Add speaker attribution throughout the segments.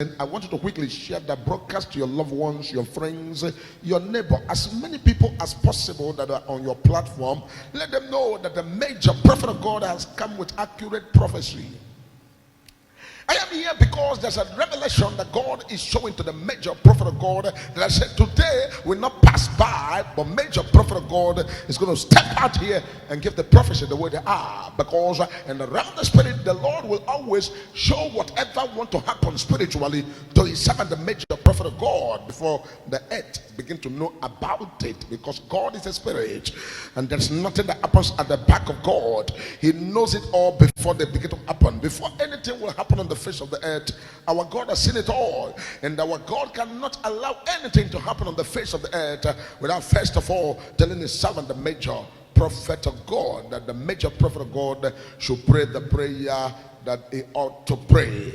Speaker 1: And I want you to quickly share the broadcast to your loved ones, your friends, your neighbor, as many people as possible that are on your platform. Let them know that the major prophet of God has come with accurate prophecy. I am here because there's a revelation that God is showing to the major prophet of God that I said today will not pass by, but major prophet of God is going to step out here and give the prophecy the way they are, because in the realm of the spirit the Lord will always show whatever want to happen spiritually to his servant, the major prophet of God, before the earth begin to know about it, because God is a spirit and there's nothing that happens at the back of God. He knows it all before they begin to happen. Before anything will happen on the face of the earth, our God has seen it all, and our God cannot allow anything to happen on the face of the earth without first of all telling his servant, the major prophet of God, that the major prophet of God should pray the prayer that he ought to pray.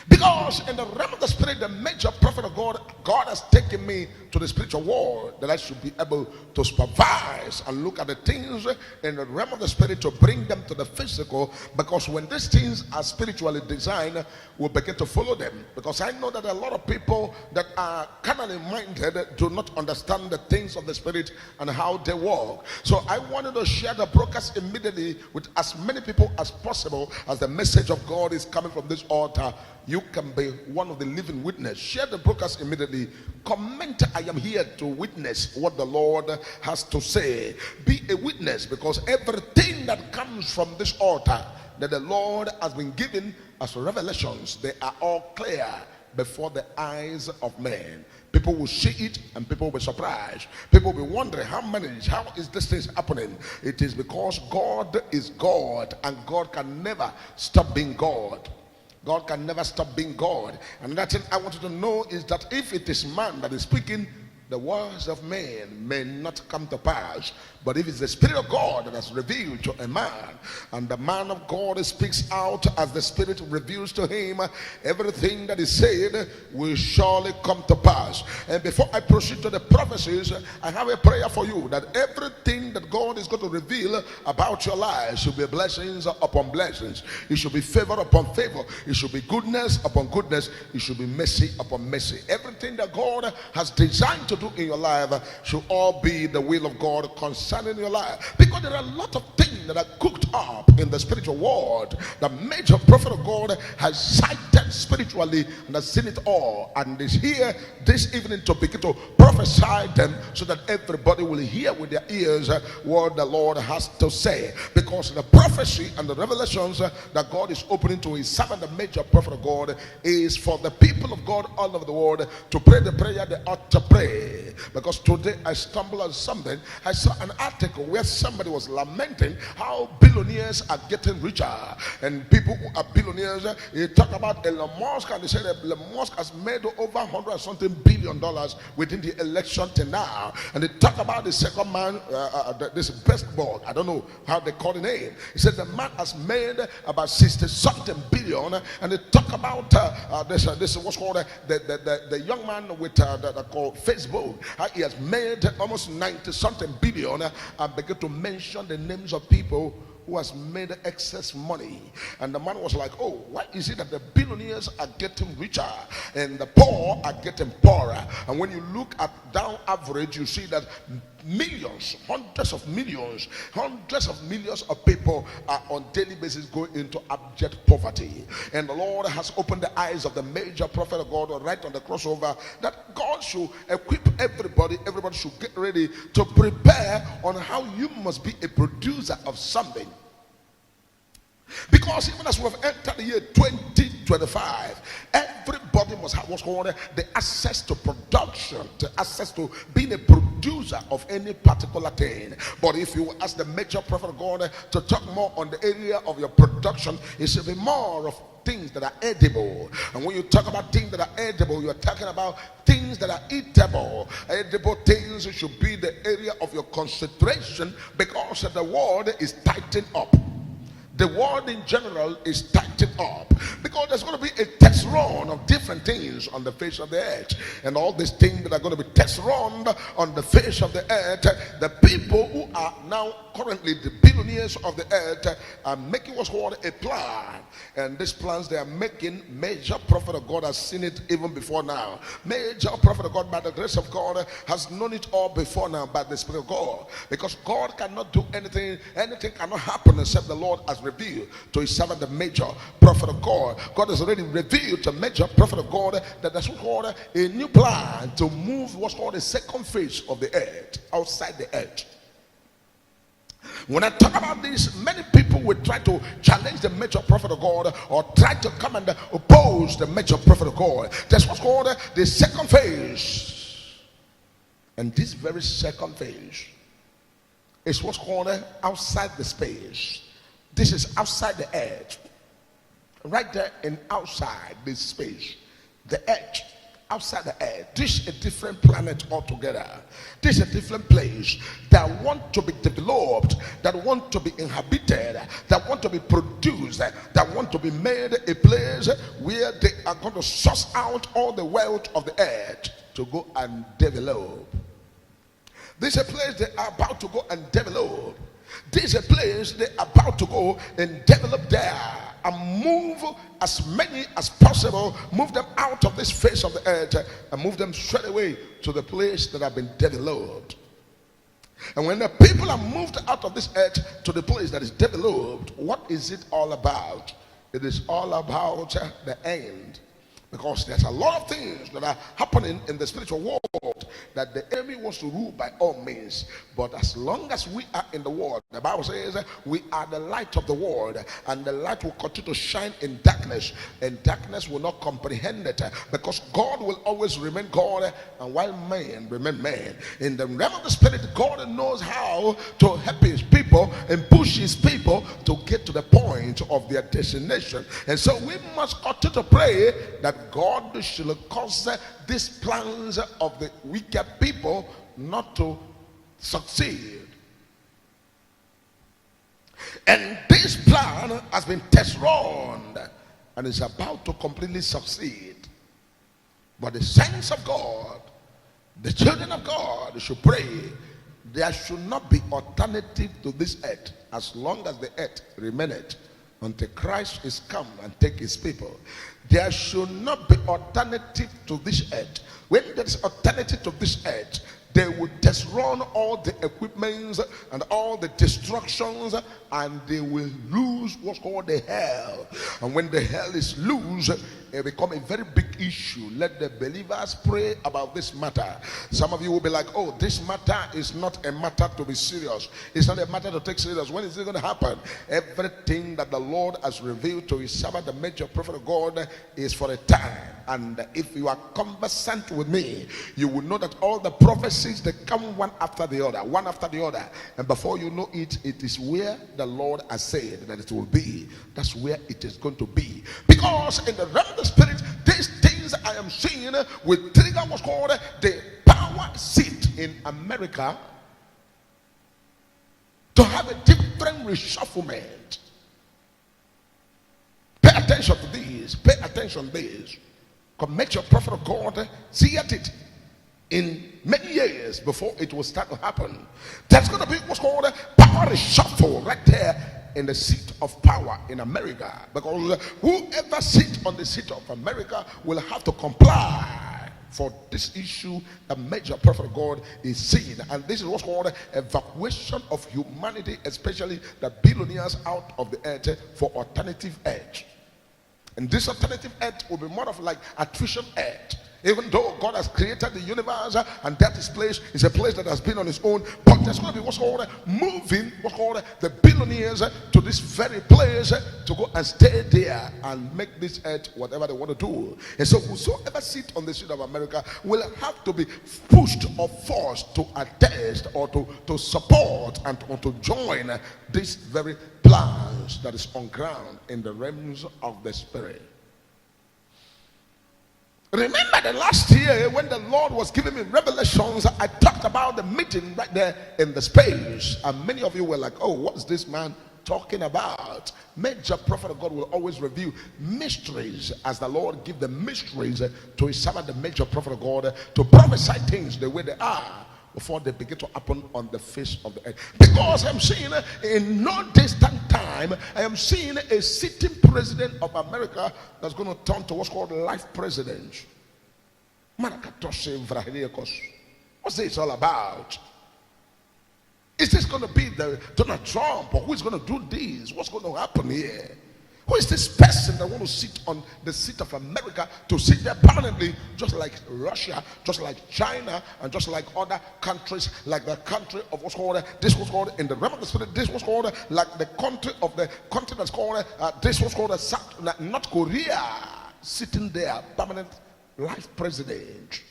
Speaker 1: Because in the realm of the spirit, the major prophet of God, God has taken me to the spiritual world that I should be able to supervise and look at the things in the realm of the spirit to bring them to the physical, because when these things are spiritually designed, we'll begin to follow them. Because I know that a lot of people that are carnally minded do not understand the things of the spirit and how they work. So I wanted to share the broadcast immediately with as many people as possible. As the message of God is coming from this altar, you can be one of the living witness. Share the broadcast immediately. Comment, I am here to witness what the Lord has to say. Be a witness, because everything that comes from this altar that the Lord has been given as revelations, they are all clear before the eyes of men. People will see it and people will be surprised. People will be wondering, how is this thing happening? It is because God is God, and God can never stop being God. God can never stop being God. And that thing I want you to know is that if it is man that is speaking, the words of men may not come to pass. But if it's the Spirit of God that has revealed to a man, and the man of God speaks out as the Spirit reveals to him, everything that is said will surely come to pass. And before I proceed to the prophecies, I have a prayer for you, that everything that God is going to reveal about your life should be blessings upon blessings. It should be favor upon favor. It should be goodness upon goodness. It should be mercy upon mercy. Everything that God has designed to do in your life should all be the will of God concerning your life, because there are a lot of things that are cooked up in the spiritual world. The major prophet of God has sighted spiritually and has seen it all, and is here this evening to begin to prophesy them, so that everybody will hear with their ears what the Lord has to say. Because the prophecy and the revelations that God is opening to his servant, the major prophet of God, is for the people of God all over the world to pray the prayer they ought to pray. Because today I stumbled on something. I saw an article where somebody was lamenting how billionaires are getting richer, and people who are billionaires, they talk about Elon Musk, and they say that Elon Musk has made over $100 and something billion within the election till now. And they talk about the second man, this best board, I don't know how they call the name. He said the man has made about 60 something billion, and they talk about this what's called the young man with that called Facebook. He has made almost 90 something billion, and began to mention the names of people who has made excess money. And the man was like, oh, why is it that the billionaires are getting richer and the poor are getting poorer? And when you look at down average, you see that millions, hundreds of millions of people are on daily basis going into abject poverty. And the Lord has opened the eyes of the major prophet of God right on the crossover, that God should equip everybody should get ready to prepare on how you must be a producer of something. Because even as we have entered the year 2025, everybody must have what's called the access to production, the access to being a producer of any particular thing. But if you ask the major prophet of God to talk more on the area of your production, it should be more of things that are edible. And when you talk about things that are edible, you are talking about things that are eatable. Edible things should be the area of your concentration, because the world is tightening up. the world in general is tightened up, because there's going to be a test run of different things on the face of the earth. And all these things that are going to be test run on the face of the earth, the people who are now currently the billionaires of the earth are making what's called a plan. And these plans they are making, major prophet of God has seen it even before now. Major prophet of God, by the grace of God, has known it all before now by the Spirit of God. Because God cannot do anything cannot happen except the Lord has revealed to his servant, the major prophet of God. God has already revealed to major prophet of God that there's what's called a new plan to move what's called the second phase of the earth, outside the earth. When I talk about this, many people will try to challenge the major prophet of God, or try to come and oppose the major prophet of God. That's what's called the second phase. And this very second phase is what's called outside the space. This is outside the earth. Right there in outside this space. The earth. Outside the earth. This is a different planet altogether. This is a different place that want to be developed, that want to be inhabited, that want to be produced, that want to be made a place where they are going to source out all the wealth of the earth to go and develop. This is a place they are about to go and develop. This is a place they are about to go and develop there, and move as many as possible, move them out of this face of the earth and move them straight away to the place that have been developed. And when the people are moved out of this earth to the place that is developed, what is it all about? It is all about the end. Because there's a lot of things that are happening in the spiritual world that the enemy wants to rule by all means. But as long as we are in the world, the Bible says we are the light of the world, and the light will continue to shine in darkness, and darkness will not comprehend it, because God will always remain God, and while man remain man. In the realm of the spirit, God knows how to help his people and push his people to get to the point of their destination. And so we must continue to pray that God shall cause these plans of the wicked people not to succeed. And this plan has been test run and is about to completely succeed. But the saints of God, the children of God, should pray there should not be alternative to this earth as long as the earth remaineth, until Christ is come and take his people. There should not be alternative to this earth. When there is alternative to this earth, they will just run all the equipments and all the destructions, and they will lose what's called the hell. And when the hell is loose, it become a very big issue. Let the believers pray about this matter. Some of you will be like, oh, this matter is not a matter to be serious. It's not a matter to take serious. When is it going to happen? Everything that the Lord has revealed to his servant, the major prophet of God, is for a time. And if you are conversant with me, you will know that all the prophecies, they come one after the other, one after the other. And before you know it, it is where the Lord has said that it will be. That's where it is going to be. Because in the realm of the spirit, these things I am seeing will trigger what's called the power seat in America to have a different reshufflement. Pay attention to this. Pay attention to this. Commit your prophet of God, see at it in many years before it will start to happen. There's going to be what's called a power reshuffle right there in the seat of power in America, because whoever sits on the seat of America will have to comply for this issue. The major prophet of God is seeing, and this is what's called evacuation of humanity, especially the billionaires, out of the earth for alternative earth. And this alternative earth will be more of like attrition earth. Even though God has created the universe, and that is place is a place that has been on its own, but there's going to be what's called moving, what's called the billionaires to this very place to go and stay there and make this earth whatever they want to do. And so whosoever sit on the seat of America will have to be pushed or forced to attest or to support and to join this very plans that is on ground in the realms of the spirit. Remember the last year when the Lord was giving me revelations, I talked about the meeting right there in the space, and many of you were like, oh, what's this man talking about. Major prophet of God will always reveal mysteries as the Lord give the mysteries to his servant, the major prophet of God, to prophesy things the way they are before they begin to happen on the face of the earth. Because I'm seeing in no distant time, I am seeing a sitting president of America that's going to turn to what's called life president. What's this all about? Is this going to be the Donald Trump, or who is going to do this? What's going to happen here? Who is this person that want to sit on the seat of America, to sit there permanently, just like Russia, just like China, and just like other countries, like the country of what's called, this was called in the realm of the spirit, this was called like the country of the country that's called, this was called North Korea, sitting there, permanent life president.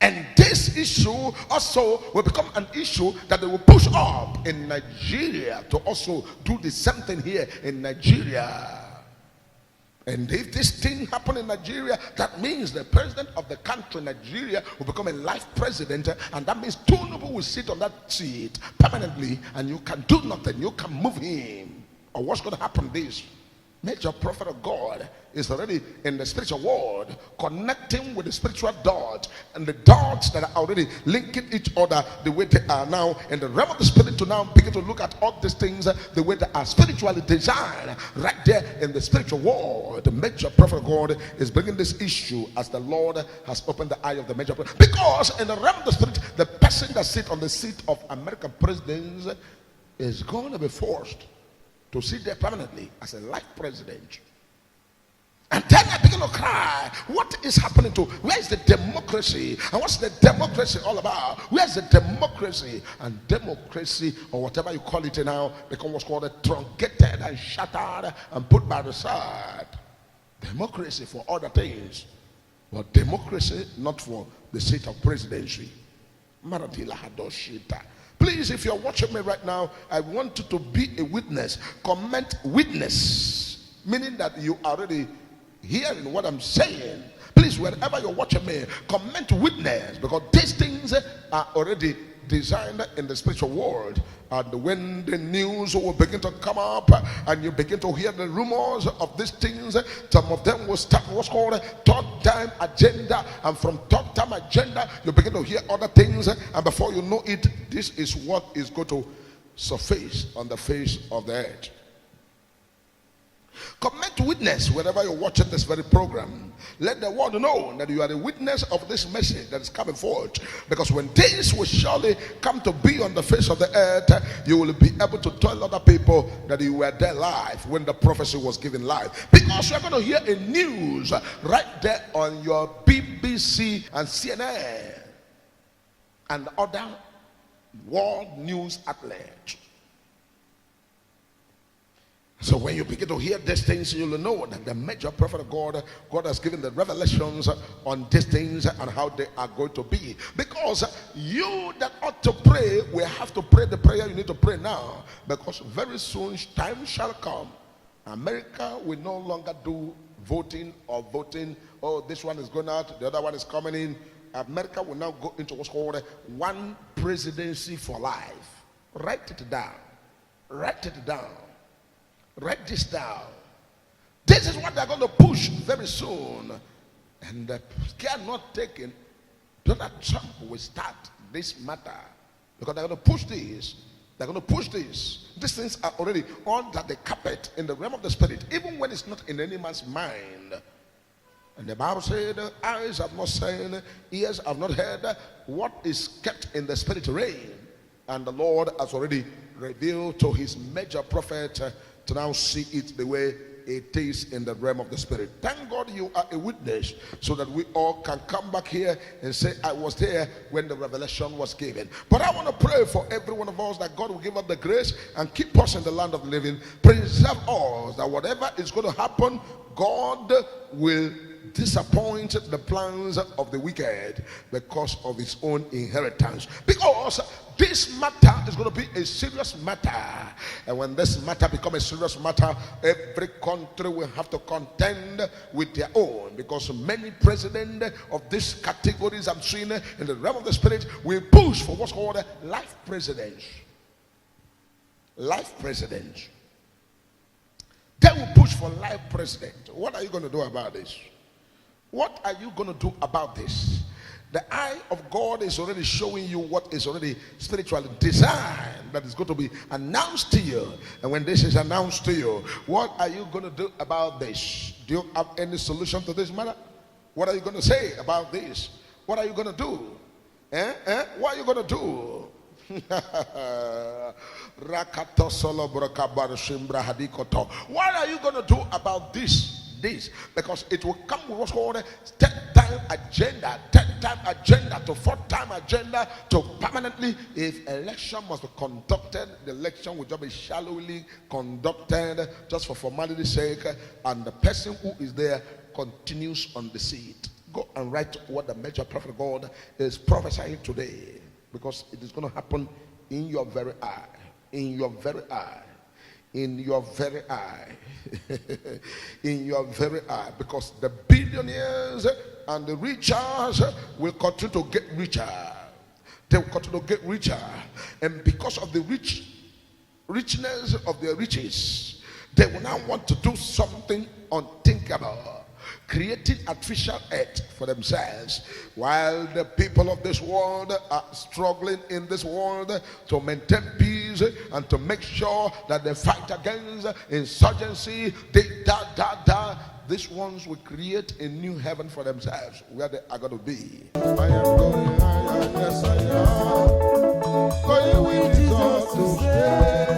Speaker 1: And this issue also will become an issue that they will push up in Nigeria to also do the same thing here in Nigeria. And if this thing happen in Nigeria, that means the president of the country, Nigeria, will become a life president, and that means Tinubu will sit on that seat permanently, and you can do nothing, you can move him. Or what's going to happen this? Major prophet of God is already in the spiritual world, connecting with the spiritual dot, and the dots that are already linking each other the way they are now in the realm of the spirit, to now begin to look at all these things the way they are spiritually designed right there in the spiritual world. The major prophet of God is bringing this issue as the Lord has opened the eye of the major prophet, because in the realm of the spirit, the person that sits on the seat of American presidents is going to be forced to sit there permanently as a life president. And then I begin to cry, what is happening to, where is the democracy? And what's the democracy all about? Where's the democracy? And democracy, or whatever you call it now, becomes what's called truncated and shattered and put by the side. Democracy for other things, but democracy not for the seat of presidency. Maratila Hadoshita. Please, if you're watching me right now, I want you to be a witness. Comment witness, meaning that you are already hearing what I'm saying. Please, wherever you're watching me, comment witness, because these things are already designed in the spiritual world. And when the news will begin to come up and you begin to hear the rumors of these things, some of them will start what's called third time agenda, and from third time agenda you begin to hear other things, and before you know it, this is what is going to surface on the face of the earth. Comment witness wherever you're watching this very program. Let the world know that you are the witness of this message that is coming forth. Because when things will surely come to be on the face of the earth, you will be able to tell other people that you were there live when the prophecy was given live. Because you're going to hear a news right there on your BBC and CNN and other world news outlets. So when you begin to hear these things, you'll know that the major prophet of God, God has given the revelations on these things and how they are going to be. Because you that ought to pray will have to pray the prayer you need to pray now. Because very soon time shall come. America will no longer do voting or voting. Oh, this one is going out, the other one is coming in. America will now go into what's called one presidency for life. Write it down. Write it down. Write this down. This is what they're going to push very soon. And the care not taken, Donald Trump will start this matter. Because they're going to push this. They're going to push this. These things are already under the carpet in the realm of the spirit, even when it's not in any man's mind. And the Bible said, eyes have not seen, ears have not heard what is kept in the spirit realm. And the Lord has already revealed to his major prophet to now see it the way it is in the realm of the spirit. Thank God you are a witness, so that we all can come back here and say, I was there when the revelation was given. But I want to pray for every one of us that God will give us the grace and keep us in the land of the living. Preserve us, that whatever is going to happen, God will disappoint the plans of the wicked because of his own inheritance. Because this matter is going to be a serious matter, and when this matter becomes a serious matter, every country will have to contend with their own, because many presidents of these categories I'm seeing in the realm of the spirit will push for what's called life presidents. life president. They will push for life president. What are you going to do about this? What are you going to do about this? The eye of God is already showing you what is already spiritually designed, that is going to be announced to you. And when this is announced to you, what are you going to do about this? Do you have any solution to this matter? What are you going to say about this? What are you going to do? What are you going to do? What are you going to do about this? Because it will come with what's called a 10-time agenda, 10-time agenda to 4-time agenda to permanently. If election must be conducted, the election will just be shallowly conducted just for formality's sake, and the person who is there continues on the seat. Go and write what the major prophet of God is prophesying today, because it is going to happen in your very eye. In your very eye. In your very eye. In your very eye. Because the billionaires and the richers will continue to get richer. They will continue to get richer. And because of the richness of their riches, they will now want to do something unthinkable, creating artificial earth for themselves, while the people of this world are struggling in this world to maintain peace and to make sure that they fight against insurgency. These ones will create a new heaven for themselves, where they are going to be. I am going higher, yes I am, going with Jesus to stay.